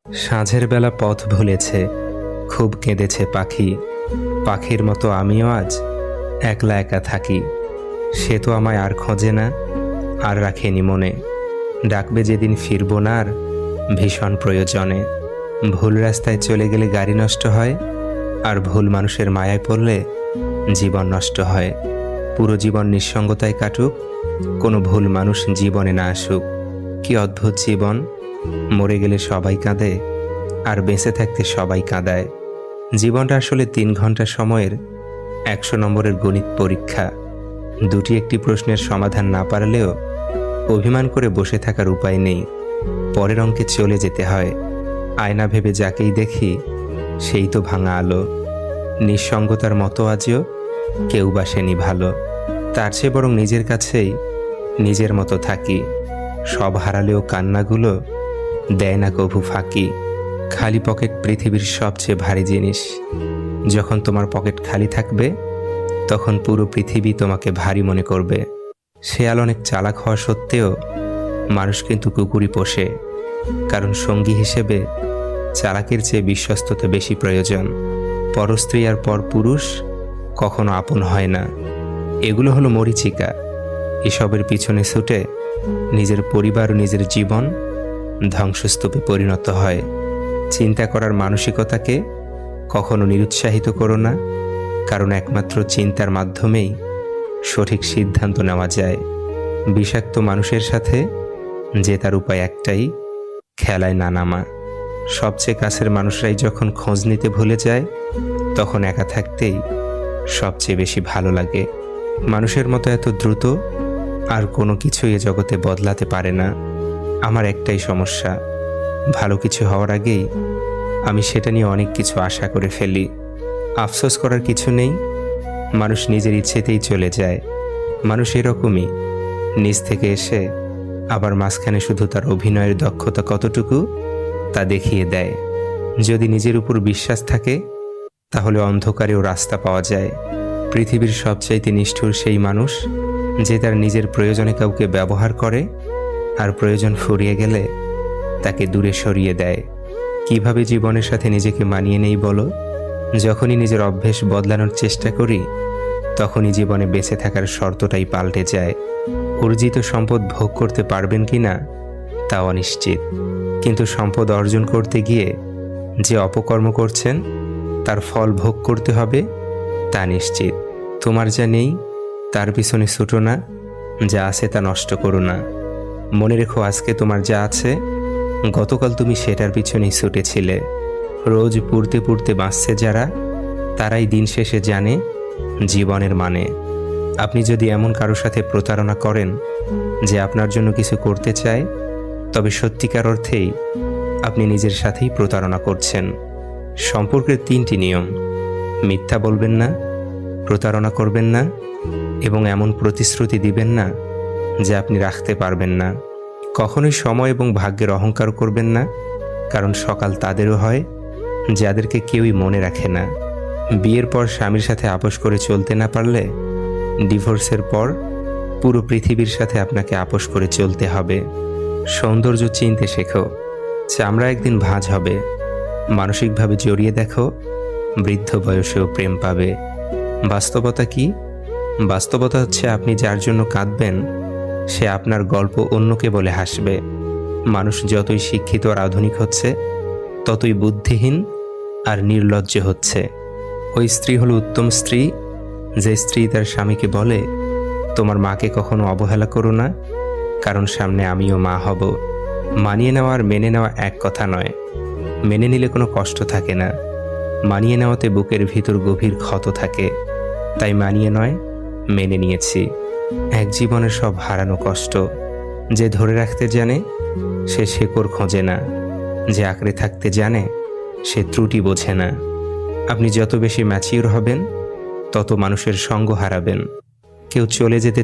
সাঁঝের বেলা পথ ভুলেছে, খুব কেঁদেছে পাখি। পাখির মতো আমিও আজ একলা একা থাকি। সে তো আমায় আর খোঁজে না, আর রাখেনি মনে। ডাকবে যেদিন ফিরব না আর, ভীষণ প্রয়োজনে। ভুল রাস্তায় চলে গেলে গাড়ি নষ্ট হয়, আর ভুল মানুষের মায়ায় পড়লে জীবন নষ্ট হয়। পুরো জীবন নিঃসঙ্গতায় কাটুক, কোনো ভুল মানুষ জীবনে না আসুক। কি অদ্ভুত জীবন! মরে গেলে সবাই কাঁদে, আর বেঁচে থাকতে সবাই কাঁদায়। জীবনটা আসলে 3 ঘন্টা সময়ের 100 নম্বরের গণিত পরীক্ষা। দুটি একটি প্রশ্নের সমাধান না পারলেও অভিমান করে বসে থাকার উপায় নেই। পরের অঙ্কে চলে যেতে হয়। আয়না ভেবে যাকেই দেখি সেই তো ভাঙা আলো। নিঃসঙ্গতার মতো আজও কেউ বাসেনি ভালো। তার চেয়ে বরং নিজের কাছেই নিজের মতো থাকি। সব হারালেও কান্নাগুলো দেয় না কভু ফাঁকি। খালি পকেট পৃথিবীর সবচেয়ে ভারী জিনিস। যখন তোমার পকেট খালি থাকবে, তখন পুরো পৃথিবী তোমাকে ভারী মনে করবে। শেয়াল অনেক চালাক হওয়া সত্ত্বেও মানুষ কিন্তু কুকুরই পোষে, কারণ সঙ্গী হিসেবে চালাকের চেয়ে বিশ্বস্ততা বেশি প্রয়োজন। পরস্ত্রী আর পর পুরুষ কখনো আপন হয় না। এগুলো হলো মরীচিকা। এসবের পিছনে ছুটে নিজের পরিবার ও নিজের জীবন ধ্বংসস্তূপে পরিণত হয়। চিন্তা করার মানসিকতাকে কখনো নিরুৎসাহিত করো না, কারণ একমাত্র চিন্তার মাধ্যমেই সঠিক সিদ্ধান্ত নেওয়া যায়। বিষাক্ত মানুষের সাথে জেতার উপায় একটাই, খেলায় না নামা। সবচেয়ে কাছের মানুষরাই যখন খোঁজ নিতে ভুলে যায়, তখন একা থাকতেই সবচেয়ে বেশি ভালো লাগে। মানুষের মতো এত দ্রুত আর কোনো কিছুই এ জগতে বদলাতে পারে না। আমার একটাই সমস্যা, ভালো কিছু হওয়ার আগেই আমি সেটা নিয়ে অনেক কিছু আশা করে ফেলি। আফসোস করার কিছু নেই, মানুষ নিজের ইচ্ছেতেই চলে যায়। মানুষ এরকমই, নিজ থেকে এসে আবার মাঝখানে শুধু তার অভিনয়ের দক্ষতা কতটুকু তা দেখিয়ে দেয়। যদি নিজের উপর বিশ্বাস থাকে, তাহলে অন্ধকারেও রাস্তা পাওয়া যায়। পৃথিবীর সবচাইতে নিষ্ঠুর সেই মানুষ যে তার নিজের প্রয়োজনে কাউকে ব্যবহার করে, আর প্রয়োজন ফুরিয়ে গেলে তাকে দূরে সরিয়ে দেয়। কিভাবে জীবনের সাথে নিজেকে মানিয়ে নেই বলো? যখনই নিজের অভ্যেস বদলানোর চেষ্টা করি, তখনই জীবনে বেঁচে থাকার শর্তটাই পাল্টে যায়। অর্জিত সম্পদ ভোগ করতে পারবেন কি না তা অনিশ্চিত, কিন্তু সম্পদ অর্জন করতে গিয়ে যে অপকর্ম করছেন তার ফল ভোগ করতে হবে তা নিশ্চিত। তোমার যা নেই তার পিছনে ছুটো না, যা আছে তা নষ্ট করো না। মনে রেখো, আজকে তোমার যা আছে, গতকাল তুমি সেটার পিছনেই ছুটেছিলে। রোজ পুড়তে পুড়তে বাঁচছে যারা, তারাই দিন শেষে জানে জীবনের মানে। আপনি যদি এমন কারোর সাথে প্রতারণা করেন যে আপনার জন্য কিছু করতে চায়, তবে সত্যিকার অর্থেই আপনি নিজের সাথেই প্রতারণা করছেন। সম্পর্কের 3টি নিয়ম: মিথ্যা বলবেন না, প্রতারণা করবেন না, এবং এমন প্রতিশ্রুতি দিবেন না যে আপনি রাখতে পারবেন না। কখনোই সময় এবং ভাগ্যের অহংকার করবেন না, কারণ সকাল তাদেরও হয় যাদেরকে কেউই মনে রাখে না। বিয়ের পর স্বামীর সাথে আপোস করে চলতে না পারলে, ডিভোর্সের পর পুরো পৃথিবীর সাথে আপনাকে আপোস করে চলতে হবে। সৌন্দর্য চিনতে শেখো, চামড়া একদিন ভাঁজ হবে। মানসিকভাবে জড়িয়ে দেখো, বৃদ্ধ বয়সেও প্রেম পাবে। বাস্তবতা কি? বাস্তবতা হচ্ছে, আপনি যার জন্য কাঁদবেন সে আপনার গল্প অন্যকে বলে হাসবে। মানুষ যতই শিক্ষিত আর আধুনিক হচ্ছে, ততই বুদ্ধিহীন আর নির্লজ্জ হচ্ছে। ওই স্ত্রী হলো উত্তম স্ত্রী যে স্ত্রী তার স্বামীকে বলে, তোমার মাকে কখনো অবহেলা করো না, কারণ সামনে আমিও মা হব। মানিয়ে নেওয়া আর মেনে নেওয়া এক কথা নয়। মেনে নিলে কোনো কষ্ট থাকে না, মানিয়ে নেওয়াতে বুকের ভিতর গভীর ক্ষত থাকে। তাই মানিয়ে নয়, মেনে নিয়েছি। এক জীবনের সব হারানো কষ্ট। যে ধরে রাখতে জানে সে শেকড় খোঁজে না, যে আঁকড়ে থাকতে জানে সে ত্রুটি বোঝে না। আপনি যত বেশি ম্যাচিউর হবেন, তত মানুষের সঙ্গ হারাবেন। কেউ চলে যেতে